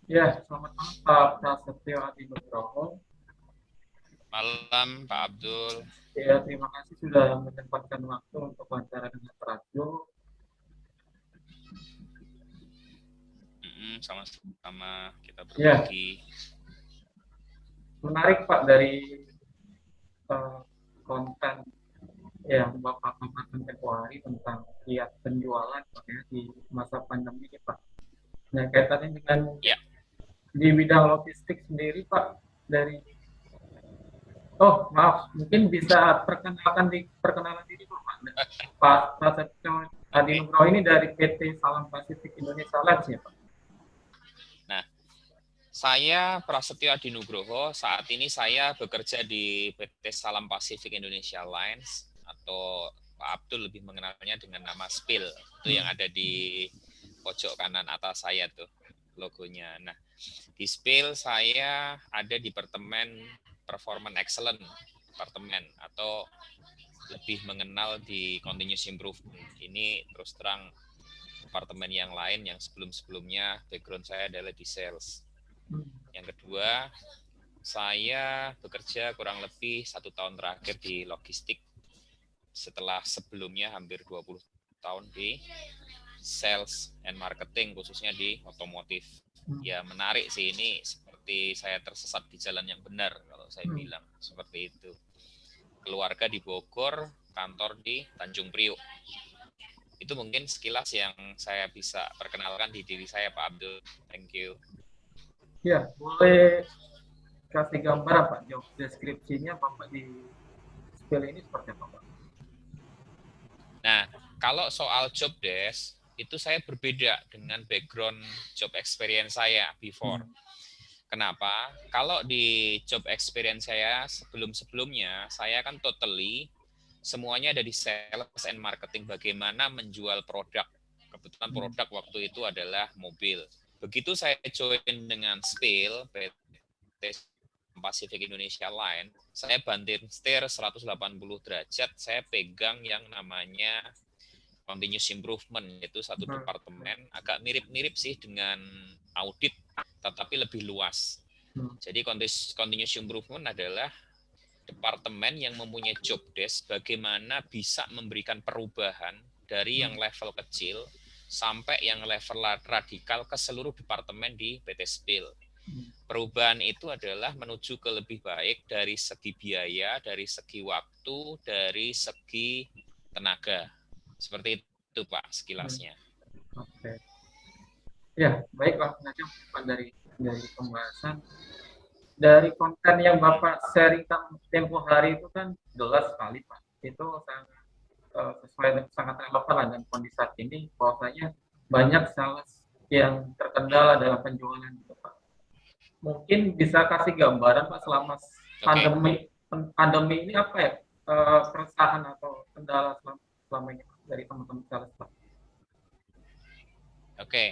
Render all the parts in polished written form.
Ya, selamat malam Pak Prasetyo Adi Nugroho. Malam Pak Abdul. Ya, terima kasih sudah menyempatkan waktu untuk wawancara dengan radio. Sama-sama kita Ya, berbagi. menarik Pak dari uh, konten yang Bapak paparkan tempo hari tentang kiat penjualan Pak ya di masa pandemi ini Pak. Nah, kaitannya dengan mungkin Ya, di bidang logistik sendiri Pak dari Oh, maaf, mungkin bisa perkenalan diri dulu Pak. Pak Prasetyo Adi oke. Nugroho ini dari PT Salam Pasifik Indonesia Labs ya Pak. Nah, saya Prasetyo Adi Nugroho. Saat ini saya bekerja di PT Salam Pacific Indonesia Lines atau Pak Abdul lebih mengenalnya dengan nama Spill. Itu yang ada di pojok kanan atas saya tuh logonya. Nah, di Spill saya ada di Departemen Performance Excellent Departemen atau lebih mengenal di continuous improvement. Ini terus terang departemen yang lain yang sebelum-sebelumnya background saya adalah di sales. Yang kedua, saya bekerja kurang lebih 1 tahun terakhir di logistik setelah sebelumnya hampir 20 tahun di sales and marketing khususnya di otomotif. Ya menarik sih ini seperti saya tersesat di jalan yang benar kalau saya bilang seperti itu. Keluarga di Bogor, kantor di Tanjung Priok. Itu mungkin sekilas yang saya bisa perkenalkan di diri saya, Pak Abdul. Thank you. Ya, boleh kasih gambaran Pak, job deskripsinya Bapak di spill ini seperti apa Pak? Nah, kalau soal job desk, itu saya berbeda dengan background job experience saya before. Kenapa? Kalau di job experience saya sebelum-sebelumnya, saya kan totally semuanya ada di sales and marketing. Bagaimana menjual produk. Kebetulan produk waktu itu adalah mobil. Begitu saya join dengan Spill, PT Pacific Indonesia Line, saya banting setir 180 derajat, saya pegang yang namanya continuous improvement, yaitu satu departemen agak mirip-mirip sih dengan audit, tetapi lebih luas. Jadi continuous improvement adalah departemen yang mempunyai job desk bagaimana bisa memberikan perubahan dari yang level kecil sampai yang level radikal ke seluruh departemen di PT Spill. Perubahan itu adalah menuju ke lebih baik dari segi biaya, dari segi waktu, dari segi tenaga. Seperti itu Pak sekilasnya. Oke. Ya, baik langsung aja mungkin Pak dari pembahasan dari konten yang Bapak sharingkan tempo hari itu kan jelas sekali Pak. Itu sangat sesuai dan sangat relevan dengan kondisi saat ini bahwasanya banyak sales yang terkendala dalam penjualan itu Pak. Mungkin bisa kasih gambaran Pak selama Oke, pandemi pandemi ini apa ya keresahan atau kendala selama ini Pak, dari teman-teman sales Pak? oke.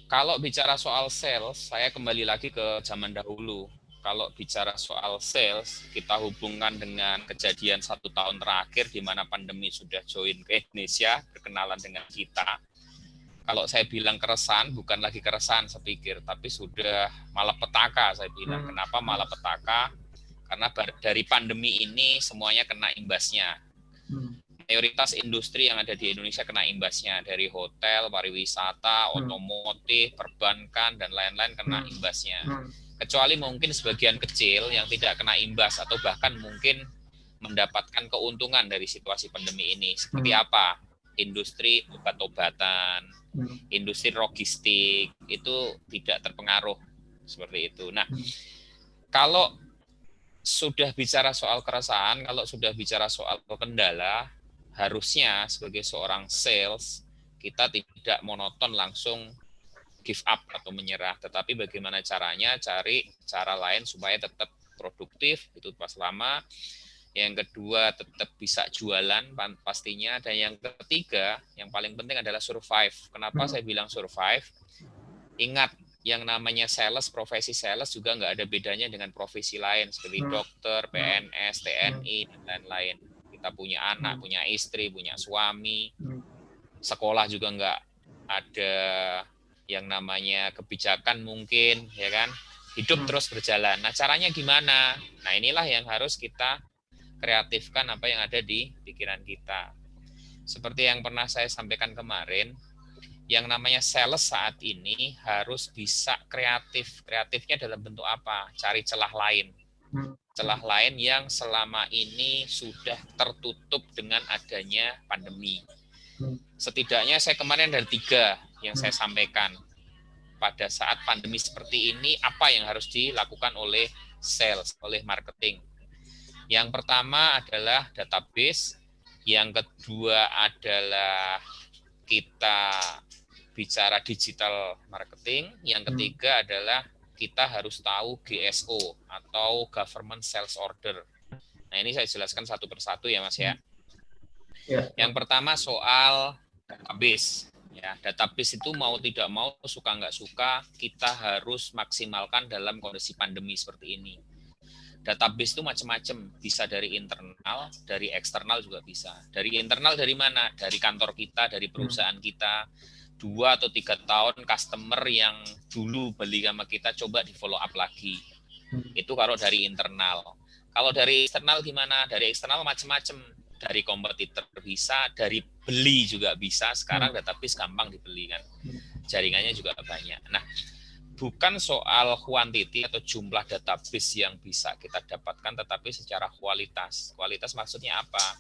Kalau bicara soal sales, saya kembali lagi ke zaman dahulu. Kalau bicara soal sales, kita hubungkan dengan kejadian 1 tahun terakhir di mana pandemi sudah join ke Indonesia, berkenalan dengan kita. Kalau saya bilang keresahan, bukan lagi keresahan saya pikir, tapi sudah malapetaka saya bilang. Kenapa malapetaka? Karena dari pandemi ini semuanya kena imbasnya. Mayoritas industri yang ada di Indonesia kena imbasnya, dari hotel, pariwisata, otomotif, perbankan, dan lain-lain kena imbasnya. Kecuali mungkin sebagian kecil yang tidak kena imbas atau bahkan mungkin mendapatkan keuntungan dari situasi pandemi ini. Seperti apa? Industri obat-obatan, industri logistik, itu tidak terpengaruh seperti itu. Nah, kalau sudah bicara soal keresahan, kalau sudah bicara soal kendala, harusnya sebagai seorang sales kita tidak monoton langsung give up atau menyerah, tetapi bagaimana caranya cari cara lain supaya tetap produktif itu pas lama. Yang kedua tetap bisa jualan pastinya, dan yang ketiga yang paling penting adalah survive. Kenapa saya bilang survive? Ingat, yang namanya sales, profesi sales juga nggak ada bedanya dengan profesi lain seperti dokter, PNS, TNI, dan lain-lain. Kita punya anak, punya istri, punya suami, sekolah juga nggak ada yang namanya kebijakan mungkin, ya kan, hidup terus berjalan. Nah, caranya gimana? Nah, inilah yang harus kita kreatifkan apa yang ada di pikiran kita. Seperti yang pernah saya sampaikan kemarin, yang namanya sales saat ini harus bisa kreatif. Kreatifnya dalam bentuk apa? Cari celah lain. Celah lain yang selama ini sudah tertutup dengan adanya pandemi. Setidaknya saya kemarin ada 3 yang saya sampaikan. Pada saat pandemi seperti ini, apa yang harus dilakukan oleh sales, oleh marketing? Yang pertama adalah database, yang kedua adalah kita bicara digital marketing, yang ketiga adalah kita harus tahu GSO atau Government Sales Order. Nah, ini saya jelaskan satu persatu ya Mas ya. Yang pertama soal database. Ya, database itu mau tidak mau, suka nggak suka, kita harus maksimalkan dalam kondisi pandemi seperti ini. Database itu macam-macam, bisa dari internal, dari eksternal juga bisa. Dari internal dari mana? Dari kantor kita, dari perusahaan kita. 2 atau 3 tahun customer yang dulu beli sama kita coba di follow up lagi. Itu kalau dari internal. Kalau dari eksternal gimana? Dari eksternal macam-macam. Dari kompetitor bisa, dari beli juga bisa. Sekarang database gampang dibeli kan. Jaringannya juga banyak. Nah, bukan soal quantity atau jumlah database yang bisa kita dapatkan, tetapi secara kualitas. Kualitas maksudnya apa?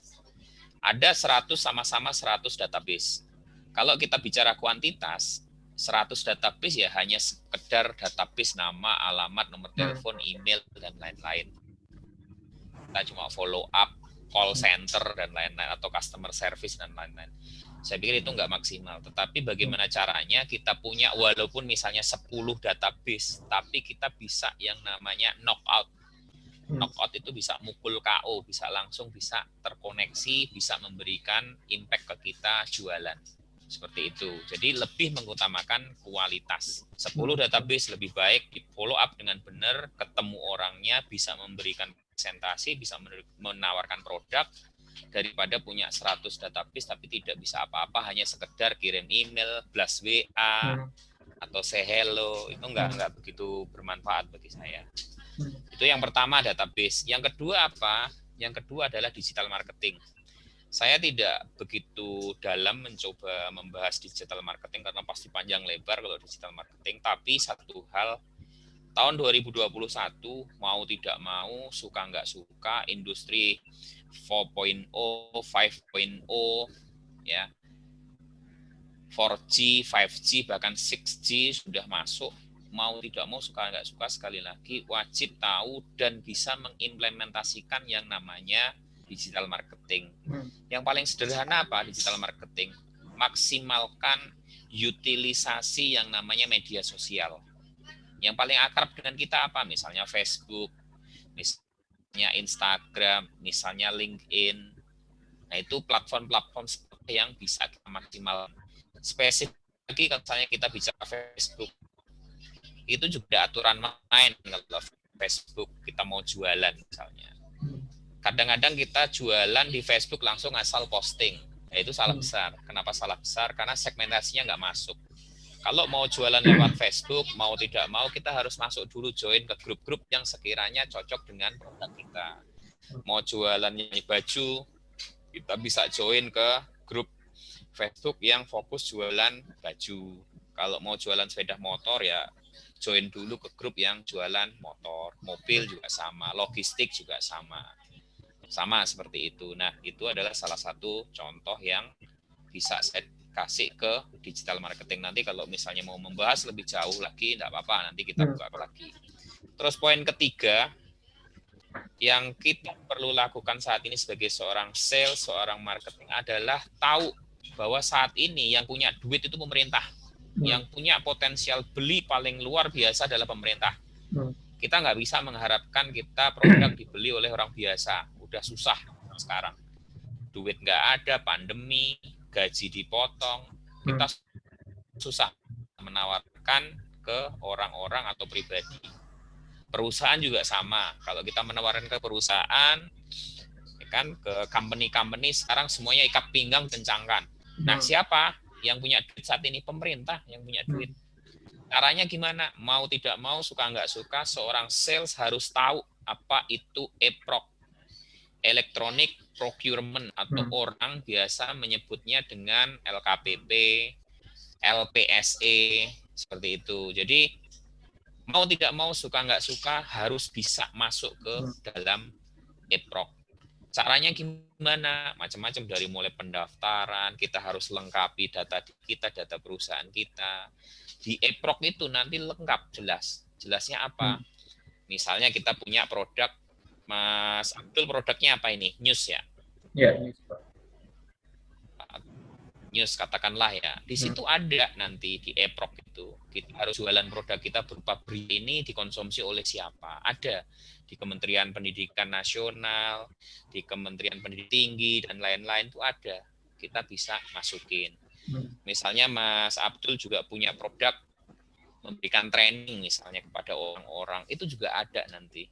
Ada 100 sama-sama 100 database. Kalau kita bicara kuantitas, 100 database ya hanya sekedar database nama, alamat, nomor telepon, email, dan lain-lain. Kita cuma follow up, call center, dan lain-lain, atau customer service, dan lain-lain. Saya pikir itu nggak maksimal. Tetapi bagaimana caranya kita punya walaupun misalnya 10 database, tapi kita bisa yang namanya knockout. Knockout itu bisa mukul KO, bisa langsung bisa terkoneksi, bisa memberikan impact ke kita jualan. Seperti itu. Jadi lebih mengutamakan kualitas. 10 database lebih baik di follow up dengan benar, ketemu orangnya, bisa memberikan presentasi, bisa menawarkan produk, daripada punya 100 database tapi tidak bisa apa-apa, hanya sekedar kirim email, blast WA, atau say hello. Itu enggak begitu bermanfaat bagi saya. Itu yang pertama, database. Yang kedua apa? Yang kedua adalah digital marketing. Saya tidak begitu dalam mencoba membahas digital marketing karena pasti panjang lebar kalau digital marketing, tapi satu hal, tahun 2021 mau tidak mau, suka nggak suka, industri 4.0, 5.0, ya, 4G, 5G, bahkan 6G sudah masuk. Mau tidak mau, suka nggak suka, sekali lagi wajib tahu dan bisa mengimplementasikan yang namanya digital marketing. Yang paling sederhana apa digital marketing? Maksimalkan utilisasi yang namanya media sosial. Yang paling akrab dengan kita apa? Misalnya Facebook, misalnya Instagram, misalnya LinkedIn. Nah, itu platform-platform yang bisa kita maksimal. Spesifik lagi, kalau misalnya kita bicara Facebook, itu juga aturan main. Kalau Facebook kita mau jualan misalnya, kadang-kadang kita jualan di Facebook langsung asal posting. Nah, itu salah besar. Kenapa salah besar? Karena segmentasinya nggak masuk. Kalau mau jualan lewat Facebook, mau tidak mau kita harus masuk dulu, join ke grup-grup yang sekiranya cocok dengan produk kita. Mau jualan baju, kita bisa join ke grup Facebook yang fokus jualan baju. Kalau mau jualan sepeda motor ya join dulu ke grup yang jualan motor. Mobil juga sama, logistik juga sama. Sama seperti itu. Nah, itu adalah salah satu contoh yang bisa saya kasih ke digital marketing. Nanti kalau misalnya mau membahas lebih jauh lagi, tidak apa-apa, nanti kita buka lagi. Terus poin ketiga, yang kita perlu lakukan saat ini sebagai seorang sales, seorang marketing adalah tahu bahwa saat ini yang punya duit itu pemerintah. Yang punya potensial beli paling luar biasa adalah pemerintah. Kita nggak bisa mengharapkan kita produk dibeli oleh orang biasa. Udah susah sekarang. Duit nggak ada, pandemi, gaji dipotong, kita susah menawarkan ke orang-orang atau pribadi. Perusahaan juga sama. Kalau kita menawarkan ke perusahaan, kan ke company-company sekarang semuanya ikat pinggang kencangkan. Nah, siapa yang punya duit saat ini? Pemerintah yang punya duit. Caranya gimana? Mau tidak mau, suka nggak suka, seorang sales harus tahu apa itu EPROC, Electronic Procurement, atau orang biasa menyebutnya dengan LKPP, LPSE, seperti itu. Jadi mau tidak mau, suka nggak suka, harus bisa masuk ke dalam EPROC. Caranya gimana? Macam-macam, dari mulai pendaftaran, kita harus lengkapi data kita, data perusahaan kita. Di EPROC itu nanti lengkap, jelas. Jelasnya apa? Misalnya kita punya produk, Mas Abdul, produknya apa ini? News ya? Ya, news, Pak. News katakanlah ya. Di situ ada nanti di EPROC itu, kita harus jualan produk kita berupa berita ini dikonsumsi oleh siapa. Ada di Kementerian Pendidikan Nasional, di Kementerian Pendidikan Tinggi, dan lain-lain itu ada. Kita bisa masukin. Misalnya Mas Abdul juga punya produk memberikan training misalnya kepada orang-orang, itu juga ada nanti.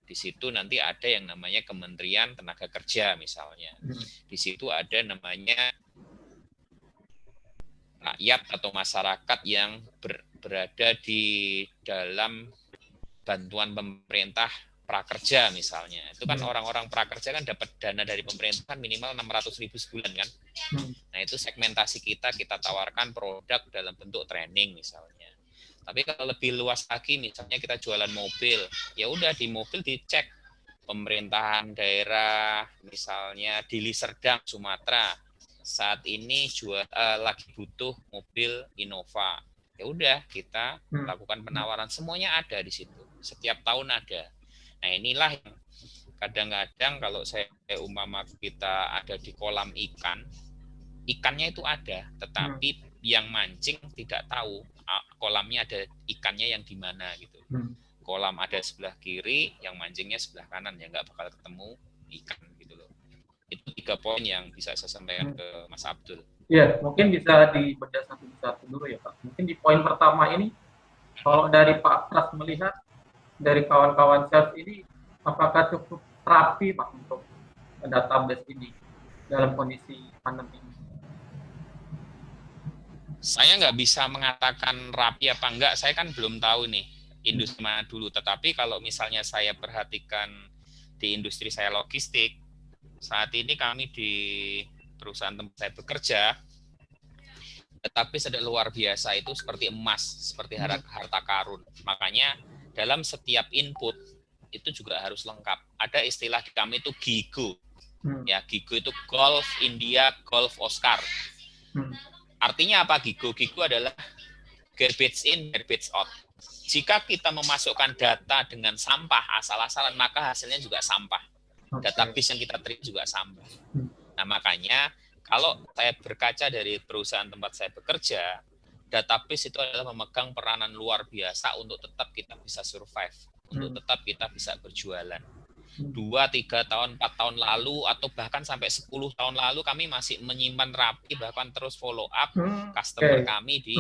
Di situ nanti ada yang namanya Kementerian Tenaga Kerja misalnya. Di situ ada namanya rakyat atau masyarakat yang berada di dalam bantuan pemerintah prakerja misalnya. Itu kan orang-orang prakerja kan dapat dana dari pemerintah kan minimal 600.000 sebulan kan. Nah, itu segmentasi kita tawarkan produk dalam bentuk training misalnya. Tapi kalau lebih luas lagi, misalnya kita jualan mobil, ya udah di mobil dicek pemerintahan daerah, misalnya di Deli Serdang, Sumatera, saat ini lagi butuh mobil Innova. Ya udah kita lakukan penawaran, semuanya ada di situ. Setiap tahun ada. Nah, inilah yang kadang-kadang kalau saya umpama kita ada di kolam ikan, ikannya itu ada, tetapi yang mancing tidak tahu kolamnya ada ikannya yang di mana gitu. Kolam ada sebelah kiri, yang mancingnya sebelah kanan, ya nggak bakal ketemu ikan gitu loh. Itu 3 poin yang bisa saya sampaikan ke Mas Abdul. Ya, mungkin bisa dibedah satu-satu dulu ya Pak. Mungkin di poin pertama ini, kalau dari Pak Pras melihat, dari kawan-kawan sales ini, apakah cukup rapi Pak untuk database ini dalam kondisi pandemi ini? Saya nggak bisa mengatakan rapi apa enggak, saya kan belum tahu nih industri mana dulu. Tetapi kalau misalnya saya perhatikan di industri saya logistik, saat ini kami di perusahaan tempat saya bekerja, tetapi sudah luar biasa, itu seperti emas, seperti harta karun. Makanya dalam setiap input itu juga harus lengkap. Ada istilah di kami itu GIGO. Ya, GIGO itu Golf India Golf Oscar. Artinya apa GIGO? GIGO adalah garbage in, garbage out. Jika kita memasukkan data dengan sampah asal-asalan, maka hasilnya juga sampah. Database yang kita terima juga sampah. Nah, makanya kalau saya berkaca dari perusahaan tempat saya bekerja, database itu adalah memegang peranan luar biasa untuk tetap kita bisa survive, untuk tetap kita bisa berjualan. 2, 3 tahun, 4 tahun lalu, atau bahkan sampai 10 tahun lalu, kami masih menyimpan rapi, bahkan terus follow up customer kami di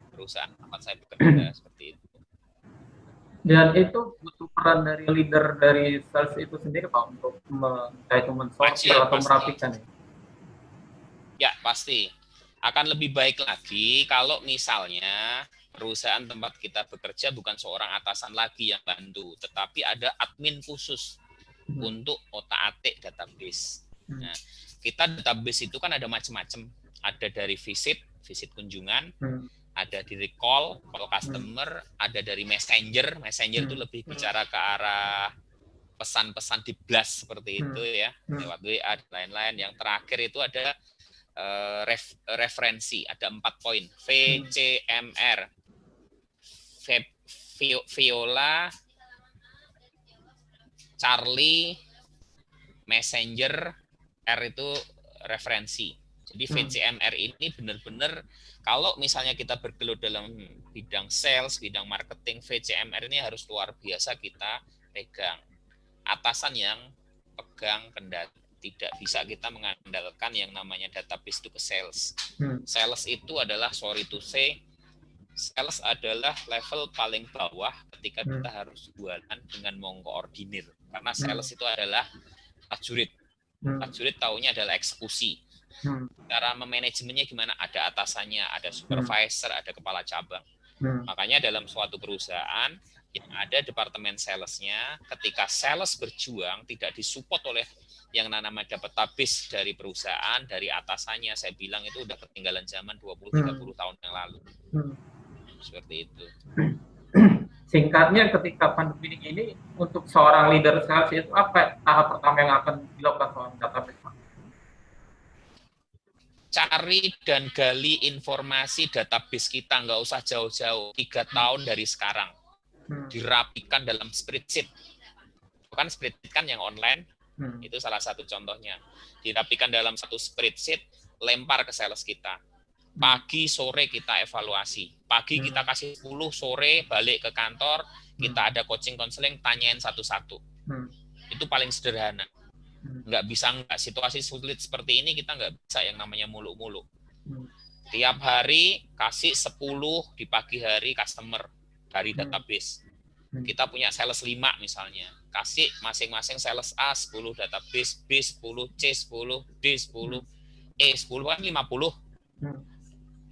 perusahaan tempat saya bekerja, seperti itu. Dan itu butuh peran dari leader dari sales itu sendiri Pak, untuk mensortir atau merapikan ya? Ya, pasti. Akan lebih baik lagi kalau misalnya perusahaan tempat kita bekerja bukan seorang atasan lagi yang bantu, tetapi ada admin khusus untuk otak-atik database. Nah, kita database itu kan ada macam-macam. Ada dari visit kunjungan, ada dari call customer, ada dari messenger itu lebih bicara ke arah pesan-pesan di blast seperti itu ya, lewat WA dan lain-lain. Yang terakhir itu ada referensi, ada 4 poin, VCMR, Viola, Charlie, Messenger, R itu referensi. Jadi VCMR ini benar-benar kalau misalnya kita bergelut dalam bidang sales, bidang marketing, VCMR ini harus luar biasa kita pegang. Atasan yang pegang kendali. Tidak bisa kita mengandalkan yang namanya database itu ke sales. Sales itu adalah, sorry to say, sales adalah level paling bawah ketika kita harus jualan dengan mengkoordinir. Karena sales itu adalah prajurit. Prajurit taunya adalah eksekusi. Cara memanajemennya gimana? Ada atasannya, ada supervisor, ada kepala cabang. Makanya dalam suatu perusahaan yang ada departemen salesnya, ketika sales berjuang tidak disupport oleh yang namanya database dari perusahaan, dari atasannya, saya bilang itu udah ketinggalan zaman 20-30 tahun yang lalu. Seperti itu. Singkatnya, ketika pandemi ini untuk seorang leader sales itu apa tahap pertama yang akan dilakukan seorang database? Cari dan gali informasi database kita, nggak usah jauh-jauh, 3 tahun dari sekarang. Dirapikan dalam spreadsheet. Bukan spreadsheet kan yang online, itu salah satu contohnya. Dirapikan dalam satu spreadsheet, lempar ke sales kita. Pagi, sore kita evaluasi. Pagi kita kasih 10, sore balik ke kantor, kita ada coaching counseling, tanyain satu-satu. Itu paling sederhana. Nggak bisa nggak, situasi sulit seperti ini kita nggak bisa yang namanya muluk-muluk. Tiap hari kasih 10 di pagi hari customer dari database. Kita punya sales 5 misalnya, kasih masing-masing sales A 10 database, B 10, C 10, D 10, E 10, kan 50.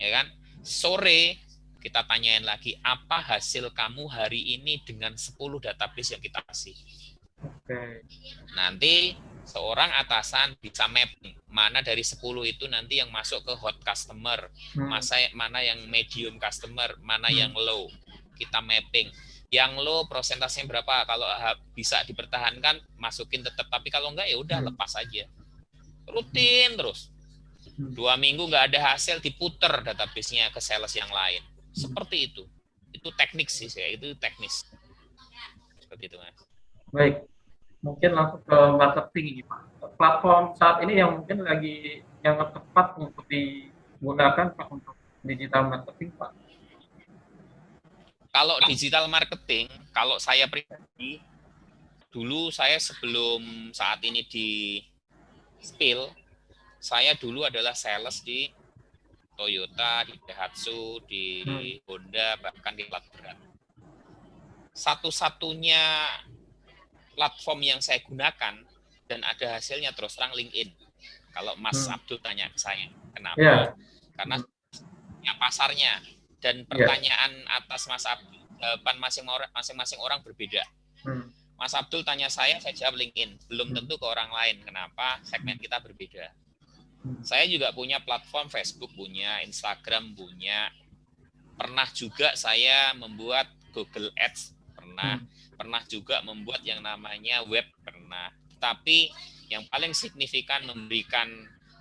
Ya kan? Sore kita tanyain lagi, apa hasil kamu hari ini dengan 10 database yang kita kasih. Nanti seorang atasan bisa mapping mana dari 10 itu nanti yang masuk ke hot customer, mana yang medium customer, mana yang low. Kita mapping. Yang low prosentasenya berapa? Kalau bisa dipertahankan, masukin tetap. Tapi kalau enggak, ya udah lepas aja. Rutin terus. 2 minggu nggak ada hasil, diputer database-nya ke sales yang lain. Seperti itu. Itu teknik sih, itu teknis. Seperti itu, Mas. Baik. Mungkin langsung ke marketing ini, Pak. Platform saat ini yang mungkin lagi yang tepat untuk digunakan, Pak, untuk digital marketing, Pak. Kalau digital marketing, kalau saya pribadi, dulu saya sebelum saat ini di Spill, saya dulu adalah sales di Toyota, di Daihatsu, di Honda, bahkan di plat berat. Satu-satunya platform yang saya gunakan dan ada hasilnya terus terang LinkedIn. Kalau Mas Abdul tanya ke saya, kenapa? Karena ya pasarnya. Dan pertanyaan atas Mas Abdul, jawaban masing-masing orang berbeda. Mas Abdul tanya saya jawab LinkedIn. Belum tentu ke orang lain. Kenapa? Segmen kita berbeda. Saya juga punya platform Facebook, punya Instagram, punya. Pernah juga saya membuat Google Ads, pernah juga membuat yang namanya web, pernah. Tapi yang paling signifikan memberikan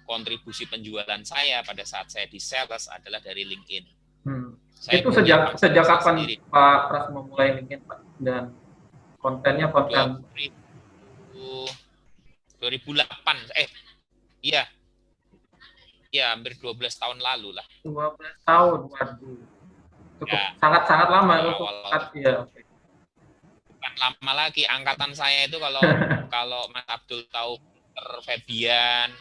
kontribusi penjualan saya pada saat saya di sales adalah dari LinkedIn. Itu sejak kapan sendiri. Pak Pras memulai LinkedIn, Pak? Dan kontennya konten 2008, iya, hampir 12 tahun lalu lah. 12 tahun, waduh. Cukup sangat-sangat lama. Bukan lama lagi, angkatan saya itu kalau Mas Abdul tahu Febian,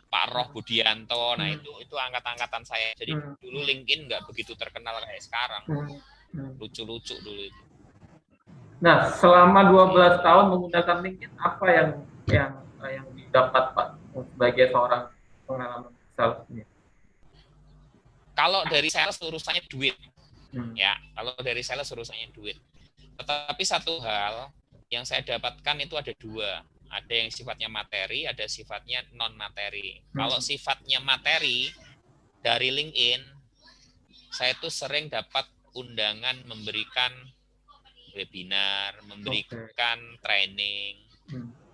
Pak Roh Budianto, nah itu angkatan saya. Jadi dulu LinkedIn nggak begitu terkenal kayak sekarang. Lucu-lucu dulu itu. Nah, selama 12 tahun menggunakan LinkedIn, apa yang didapat, Pak, sebagai seorang pengalaman sales ini? Kalau dari sales urusannya duit. Ya, kalau dari sales urusannya duit. Tetapi satu hal yang saya dapatkan itu ada 2. Ada yang sifatnya materi, ada sifatnya non-materi. Kalau sifatnya materi, dari LinkedIn, saya tuh sering dapat undangan memberikan webinar, memberikan training,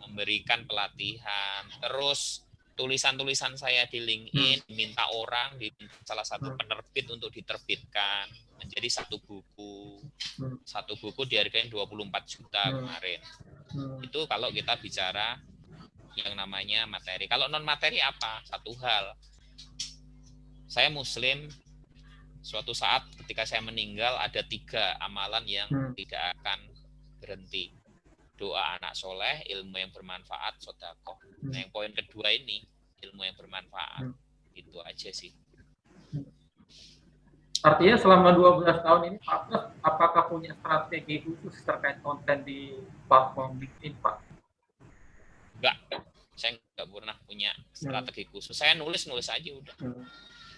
memberikan pelatihan. Terus tulisan-tulisan saya di LinkedIn diminta orang, diminta salah satu penerbit untuk diterbitkan menjadi satu buku. Satu buku dihargain 24 juta kemarin. Itu kalau kita bicara yang namanya materi. Kalau non materi apa? Satu hal. Saya Muslim. Suatu saat ketika saya meninggal ada 3 amalan yang tidak akan berhenti. Doa anak soleh, ilmu yang bermanfaat, sedekah. Nah, yang poin kedua ini ilmu yang bermanfaat. Itu aja sih. Artinya selama 12 tahun ini, Pak Pras, apakah punya strategi khusus terkait konten di platform LinkedIn, Pak? Enggak, saya nggak pernah punya strategi khusus. Saya nulis aja udah.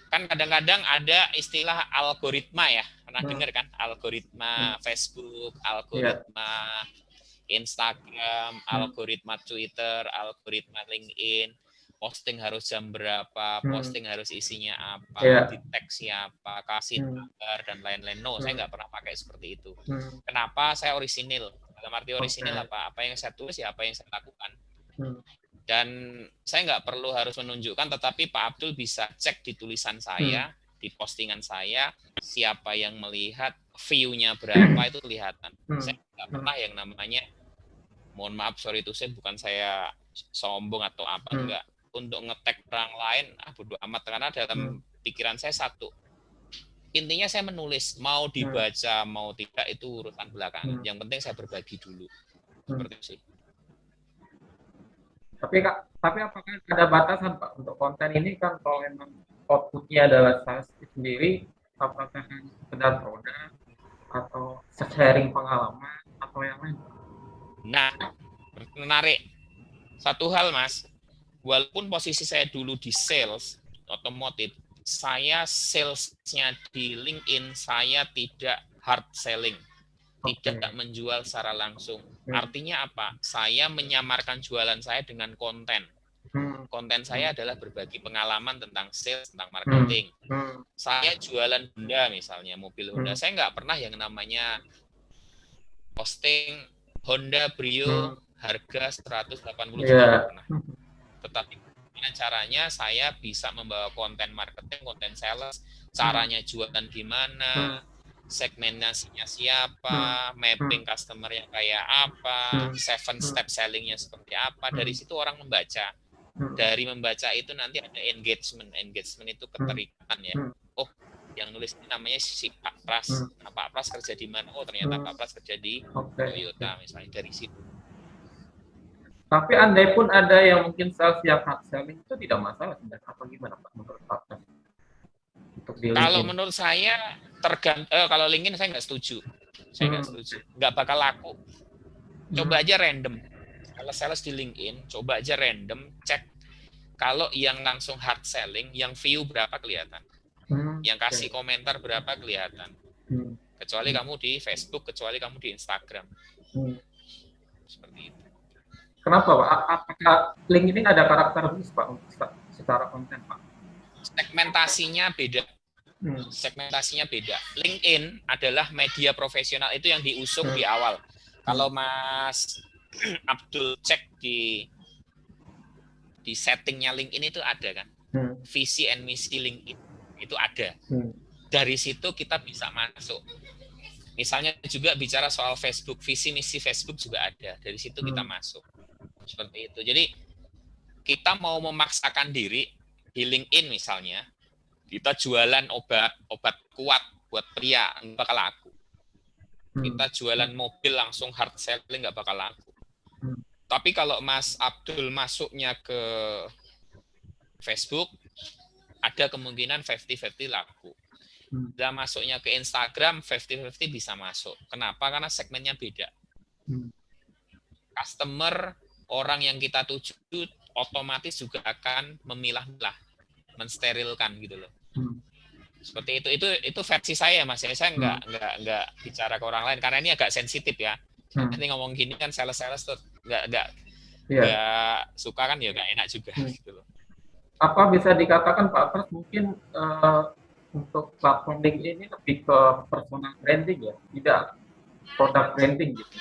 kan kadang-kadang ada istilah algoritma ya, pernah Hmm. dengar kan? Algoritma Facebook, Iya. algoritma Instagram, Hmm. algoritma Twitter, algoritma LinkedIn, posting harus jam berapa, Hmm. posting harus isinya apa, di Iya. tag siapa, kasih Hmm. gambar dan lain-lain. No, saya Hmm. nggak pernah pakai seperti itu. Hmm. Kenapa? Saya orisinil. Dalam arti orisinil Oke. apa? Apa yang saya tulis ya apa yang saya lakukan. Hmm. Dan saya nggak perlu harus menunjukkan, tetapi Pak Abdul bisa cek di tulisan Hmm. saya, di postingan saya, siapa yang melihat, view-nya berapa itu kelihatan. Hmm. Saya nggak Hmm. pernah yang namanya, mohon maaf, sorry to say, bukan saya sombong atau apa, Hmm. enggak. Untuk ngetek orang lain, bodo amat. Karena dalam pikiran saya satu, intinya saya menulis, mau dibaca, mau tidak, itu urusan belakangan. Yang penting saya berbagi dulu. Seperti itu sih. Tapi apakah ada batasan Pak untuk konten ini kan kalau memang outputnya adalah saya sendiri, apakah hanya sekedar produk atau sharing pengalaman atau yang lain? Nah, menarik. Satu hal Mas, walaupun posisi saya dulu di sales otomotif, saya salesnya di LinkedIn saya tidak hard selling, tidak menjual secara langsung. Artinya apa? Saya menyamarkan jualan saya dengan konten. Konten saya adalah berbagi pengalaman tentang sales, tentang marketing. Saya jualan Honda misalnya, mobil Honda. Saya nggak pernah yang namanya posting Honda Brio harga 180 juta, nggak pernah. Tetapi gimana caranya saya bisa membawa konten marketing, konten sales, caranya jualan gimana, segmentasinya siapa, mapping customer yang kayak apa, 7 step sellingnya seperti apa. Dari situ orang membaca. Dari membaca itu nanti ada engagement. Engagement itu keterikatan ya. Oh, yang nulis ini namanya si Pak Pras. Nah, Pak Pras kerja di mana? Oh, ternyata Pak Pras kerja di Toyota misalnya. Dari situ. Tapi andai pun ada yang mungkin sales yang hard selling itu tidak masalah sebenarnya. Apa gimana Pak menurut Pak? Untuk di Kalau LinkedIn? menurut saya kalau LinkedIn saya nggak setuju. Saya nggak setuju. Nggak bakal laku. Coba aja random. Kalau sales di LinkedIn, coba aja random, cek. Kalau yang langsung hard selling, yang view berapa kelihatan. Yang kasih komentar berapa kelihatan. Kecuali kamu di Facebook, kecuali kamu di Instagram. Seperti itu. Kenapa Pak? Apakah LinkedIn ada karakter khusus Pak untuk secara konten Pak? Segmentasinya beda. Segmentasinya beda. LinkedIn adalah media profesional, itu yang diusung di awal. Kalau Mas Abdul cek di settingnya LinkedIn itu ada kan, visi and misi LinkedIn itu ada. Dari situ kita bisa masuk. Misalnya juga bicara soal Facebook, visi misi Facebook juga ada. Dari situ kita masuk. Seperti itu. Jadi kita mau memaksakan diri di LinkedIn misalnya, kita jualan obat kuat buat pria, nggak bakal laku. Kita jualan mobil langsung hard selling, nggak bakal laku. Tapi kalau Mas Abdul masuknya ke Facebook, ada kemungkinan 50-50 laku. Dan masuknya ke Instagram, 50-50 bisa masuk. Kenapa? Karena segmennya beda. Customer, orang yang kita tuju, otomatis juga akan memilah-milah, mensterilkan gitu loh. Seperti itu versi saya Mas. Saya nggak bicara ke orang lain karena ini agak sensitif ya. Nanti ngomong gini kan sales tuh nggak suka kan ya nggak enak juga gitu loh. Apa bisa dikatakan Pak Pras mungkin untuk platform LinkedIn ini lebih ke personal branding ya, tidak product branding gitu.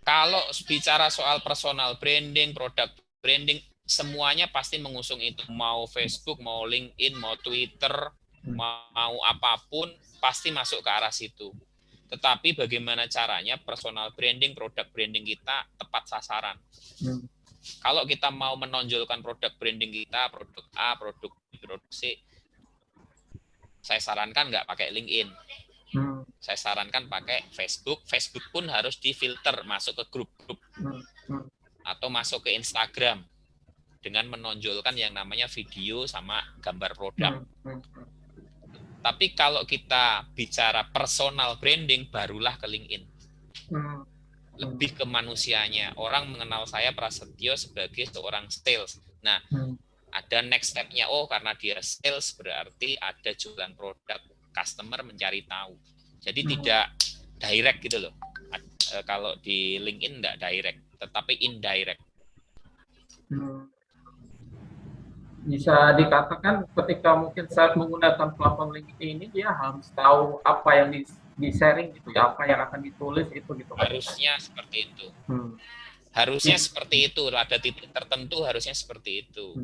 Kalau bicara soal personal branding, produk branding, semuanya pasti mengusung itu. Mau Facebook, mau LinkedIn, mau Twitter, mau apapun, pasti masuk ke arah situ. Tetapi bagaimana caranya personal branding, produk branding kita tepat sasaran. Kalau kita mau menonjolkan produk branding kita, produk A, produk B, produk C, saya sarankan nggak pakai LinkedIn. Saya sarankan pakai Facebook. Facebook pun harus difilter, masuk ke grup-grup. Atau masuk ke Instagram. Dengan menonjolkan yang namanya video sama gambar produk. Tapi kalau kita bicara personal branding, barulah ke LinkedIn. Lebih ke manusianya. Orang mengenal saya Prasetyo sebagai seorang sales. Nah, ada next step-nya. Oh, karena dia sales berarti ada jualan produk, customer mencari tahu. Jadi tidak direct gitu loh. Kalau di LinkedIn tidak direct, tetapi indirect. Bisa dikatakan ketika mungkin saat menggunakan platform LinkedIn ini dia harus tahu apa yang di-sharing gitu ya, apa yang akan ditulis itu gitu Pak. Harusnya seperti itu. Hmm. Harusnya seperti itu, ada titik tertentu harusnya seperti itu.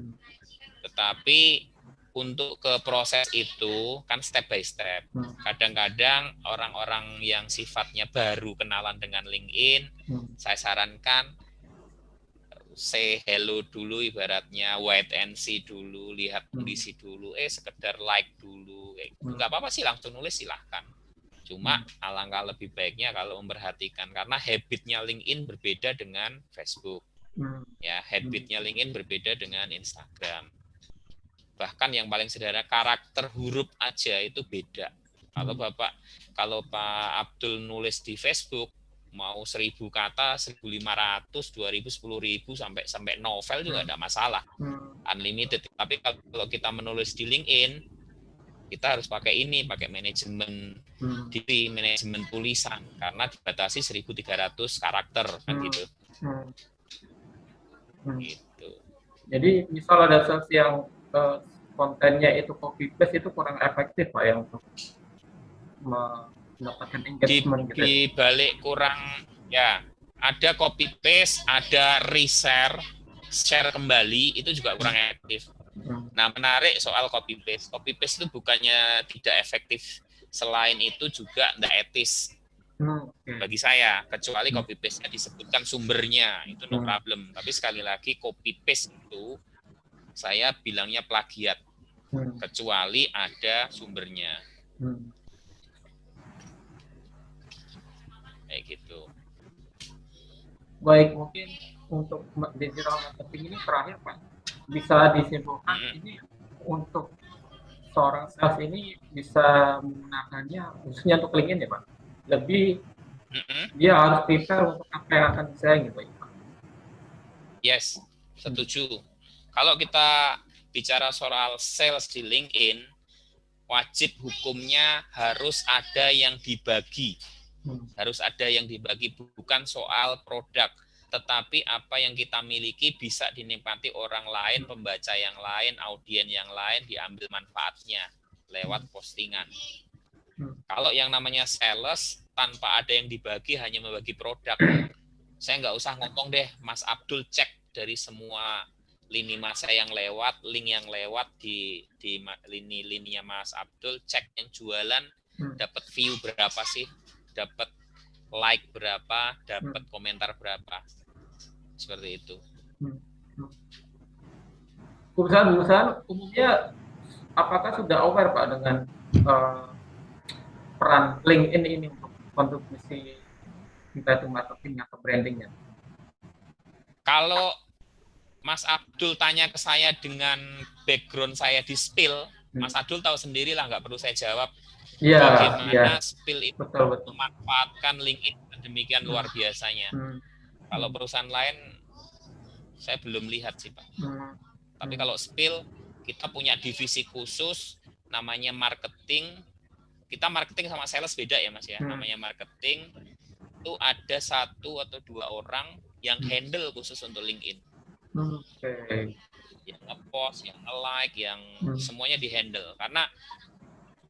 Tetapi untuk ke proses itu kan step by step. Kadang-kadang orang-orang yang sifatnya baru kenalan dengan LinkedIn, saya sarankan say hello dulu, ibaratnya wait and see dulu, lihat kondisi dulu, sekedar like dulu, nggak apa-apa sih, langsung nulis silahkan. Cuma alangkah lebih baiknya kalau memperhatikan, karena habitnya LinkedIn berbeda dengan Facebook, ya habitnya LinkedIn berbeda dengan Instagram. Bahkan yang paling sederhana, karakter huruf aja itu beda. Kalau Pak Abdul nulis di Facebook mau 1000 kata, 1500, 2000, 10.000 sampai novel juga tidak masalah, unlimited. Tapi kalau kita menulis di LinkedIn, kita harus pakai manajemen diri, manajemen tulisan, karena dibatasi 1.300 karakter kan gitu. Gitu. Jadi misal ada sales yang kontennya itu copy paste, itu kurang efektif Pak ya untuk mendapatkan engagement gitu. Di balik kurang, ya ada copy paste, ada reshare, share kembali, itu juga kurang efektif. Nah, menarik soal copy paste. Copy paste itu bukannya tidak efektif, selain itu juga tidak etis bagi saya, kecuali copy paste-nya disebutkan sumbernya, itu no problem. Tapi sekali lagi copy paste itu saya bilangnya plagiat, kecuali ada sumbernya. Kayak gitu. Baik, mungkin untuk digital marketing ini terakhir Pak, bisa disimpulkan ini untuk seorang sales ini bisa menggunakannya khususnya untuk LinkedIn ya Pak, lebih dia harus prepare untuk apa yang akan disaing gitu ya Pak. Yes, setuju. Kalau kita bicara soal sales di LinkedIn, wajib hukumnya harus ada yang dibagi. Harus ada yang dibagi, bukan soal produk, tetapi apa yang kita miliki bisa dinikmati orang lain, pembaca yang lain, audiens yang lain, diambil manfaatnya lewat postingan. Kalau yang namanya sales, tanpa ada yang dibagi, hanya membagi produk, saya nggak usah ngomong deh, Mas Abdul cek dari semua lini masa yang lewat, link yang lewat di lini-lininya Mas Abdul, cek yang jualan, dapat view berapa sih, dapat like berapa, dapat komentar berapa, seperti itu. Perusahaan-perusahaan umumnya apakah sudah aware Pak dengan peran LinkedIn ini untuk kontribusi entah itu marketing atau brandingnya? Kalau Mas Abdul tanya ke saya dengan background saya di Spill, Mas Abdul tahu sendiri lah, nggak perlu saya jawab. Bagaimana Spill itu memanfaatkan LinkedIn demikian luar biasanya. Kalau perusahaan lain, saya belum lihat sih Pak. Tapi kalau Spill, kita punya divisi khusus, namanya marketing. Kita marketing sama sales beda ya Mas ya. Namanya marketing, itu ada 1 atau 2 orang yang handle khusus untuk LinkedIn. Yang nge-post, yang nge-like, yang semuanya di-handle. Karena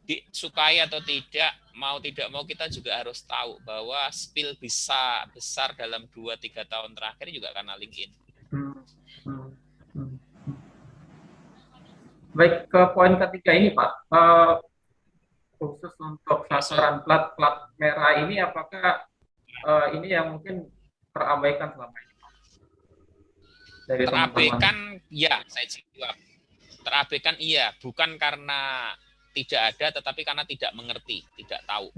disukai atau tidak mau kita juga harus tahu bahwa Spill bisa besar dalam 2-3 tahun terakhir juga karena LinkedIn. Baik, ke poin ketiga ini Pak, khusus untuk sasaran plat merah ini, apakah ini yang mungkin terabaikan selama ini? Terabaikan, ya, saya jawab. Terabaikan iya, bukan karena tidak ada, tetapi karena tidak mengerti, tidak tahu.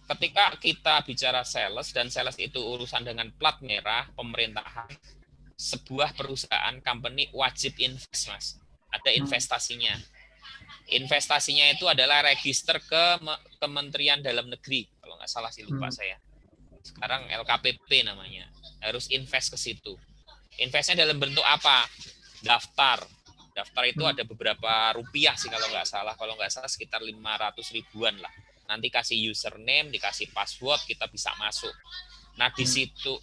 Ketika kita bicara sales, dan sales itu urusan dengan plat merah, pemerintahan, sebuah perusahaan, company wajib invest, Mas. Ada investasinya. Investasinya itu adalah register ke Kementerian Dalam Negeri, kalau nggak salah sih, lupa saya. Sekarang LKPP namanya. Harus invest ke situ. Investnya dalam bentuk apa? Daftar itu ada beberapa rupiah sih kalau nggak salah sekitar 500 ribuan lah. Nanti kasih username, dikasih password, kita bisa masuk. Nah di situ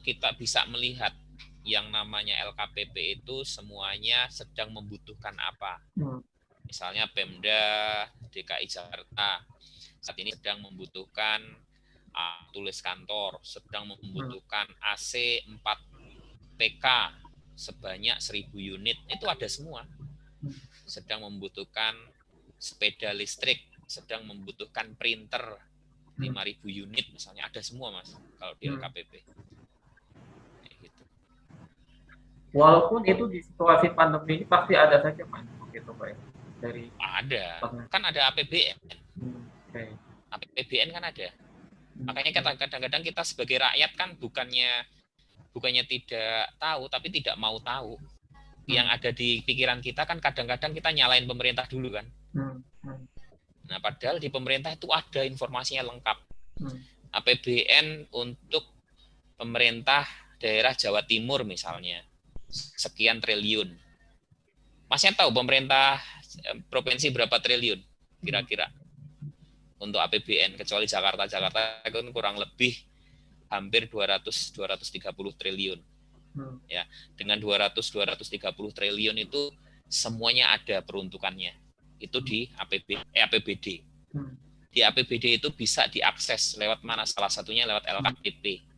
kita bisa melihat yang namanya LKPP itu semuanya sedang membutuhkan apa. Misalnya Pemda DKI Jakarta saat ini sedang membutuhkan tulis kantor, sedang membutuhkan AC 4 PK sebanyak 1000 unit, itu ada semua. Sedang membutuhkan sepeda listrik, sedang membutuhkan printer 5.000 unit misalnya, ada semua Mas kalau di LKPP. Gitu. Walaupun itu di situasi pandemi ini pasti ada saja Pak, gitu Pak. Dari kan ada APBN. APBN kan ada. Makanya kadang-kadang kita sebagai rakyat kan bukannya tidak tahu, tapi tidak mau tahu. Yang ada di pikiran kita kan kadang-kadang kita nyalain pemerintah dulu kan. Nah, padahal di pemerintah itu ada informasinya lengkap. APBN untuk pemerintah daerah Jawa Timur misalnya, sekian triliun. Masnya tahu pemerintah provinsi berapa triliun kira-kira untuk APBN, kecuali Jakarta itu kurang lebih hampir 230 triliun. Ya, dengan 230 triliun itu semuanya ada peruntukannya. Itu di APBD. Di APBD itu bisa diakses lewat mana? Salah satunya lewat LKPP.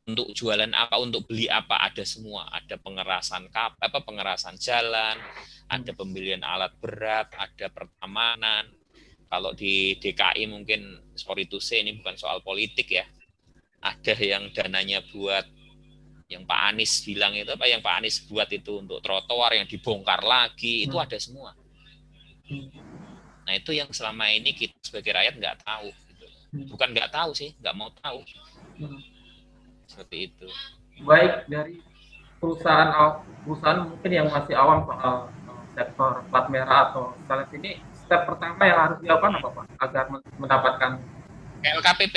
Untuk jualan apa, untuk beli apa, ada semua. Ada pengerasan jalan, ada pembelian alat berat, ada pertamanan. Kalau di DKI mungkin sorry to say, ini bukan soal politik ya. Ada yang dananya buat yang Pak Anies bilang itu apa, yang Pak Anies buat itu untuk trotoar yang dibongkar lagi, itu ada semua. Nah itu yang selama ini kita sebagai rakyat nggak tahu. Gitu. Bukan nggak tahu sih, nggak mau tahu. Seperti itu. Baik dari perusahaan mungkin yang masih awam soal sektor plat merah atau sales ini, step pertama yang harus dilakukan apa Pak agar mendapatkan LKPP?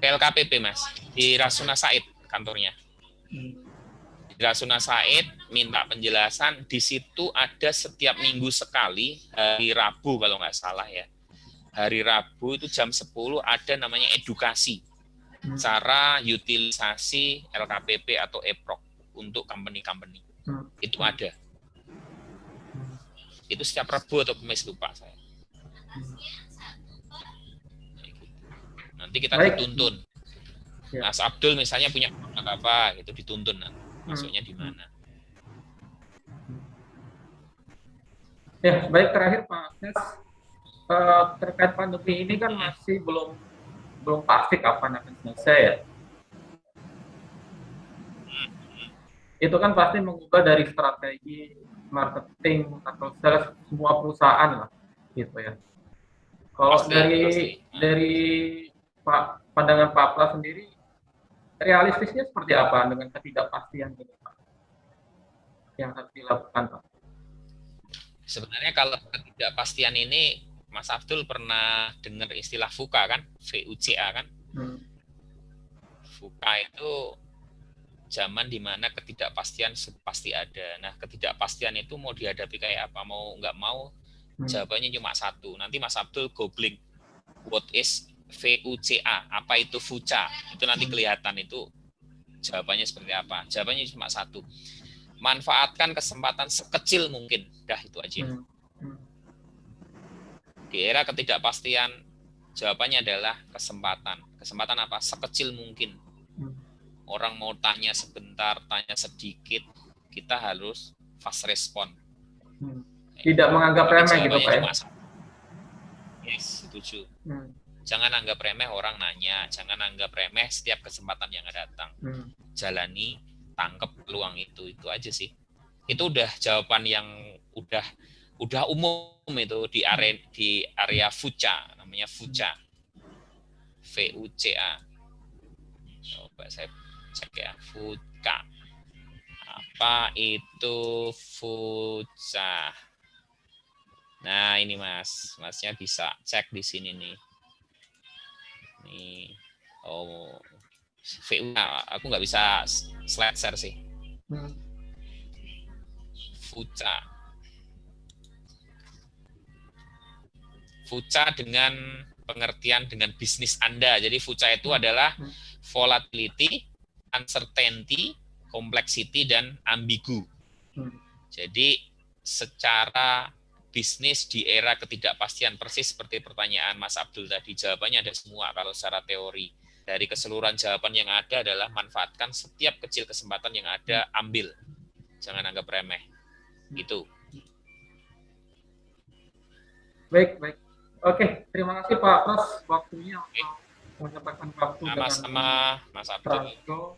LKPP Mas, di Rasuna Said kantornya. Di Rasuna Said minta penjelasan. Di situ ada setiap minggu sekali, hari Rabu kalau nggak salah ya. Hari Rabu itu jam 10 ada namanya edukasi. Cara utilisasi LKPP atau EPROK untuk company-company. Itu ada. Itu setiap Rabu atau Kamis lupa saya. Nanti kita dituntun. Mas Abdul misalnya punya produk apa, itu dituntun nanti. Masuknya di mana. Ya, baik, terakhir Pak Agnes, terkait pandemi ini kan masih belum pasti kapan akan selesai ya. Itu kan pasti mengubah dari strategi marketing atau sales semua perusahaan lah, gitu ya. Kalau dari pandangan Pak Pras sendiri, realistisnya seperti apa dengan ketidakpastian ini Pak, yang harus dilakukan Pak? Sebenarnya kalau ketidakpastian ini, Mas Abdul pernah dengar istilah VUCA kan? VUCA kan? VUCA itu zaman dimana ketidakpastian pasti ada. Nah, ketidakpastian itu mau dihadapi kayak apa? Mau nggak mau, jawabannya cuma satu. Nanti Mas Abdul googling, what is VUCA? Apa itu VUCA? Itu nanti kelihatan itu jawabannya seperti apa. Jawabannya cuma satu. Manfaatkan kesempatan sekecil mungkin. Dah itu aja. Di era ketidakpastian, jawabannya adalah kesempatan. Kesempatan apa? Sekecil mungkin. Orang mau tanya sebentar, tanya sedikit, kita harus fast respon. Tidak menganggap remeh gitu Pak ya? Yes, setuju. Jangan anggap remeh orang nanya, jangan anggap remeh setiap kesempatan yang datang. Jalani, tangkap peluang itu aja sih. Itu udah jawaban yang udah umum itu di area VUCA, namanya VUCA. VUCA. Coba saya cek ya, VUCA. Apa itu VUCA? Nah, ini Masnya bisa cek di sini nih. Nih. Oh, VUCA, aku nggak bisa slide share sih. VUCA. VUCA dengan pengertian dengan bisnis Anda. Jadi VUCA itu adalah volatility, uncertainty, complexity, dan ambigu. Jadi secara bisnis di era ketidakpastian, persis seperti pertanyaan Mas Abdul tadi, jawabannya ada semua kalau secara teori. Dari keseluruhan jawaban yang ada adalah manfaatkan setiap kecil kesempatan yang ada, ambil. Jangan anggap remeh. Itu. Baik. Oke, terima kasih Pak Pras waktunya untuk menyempatkan waktu sama-sama Mas Abdul.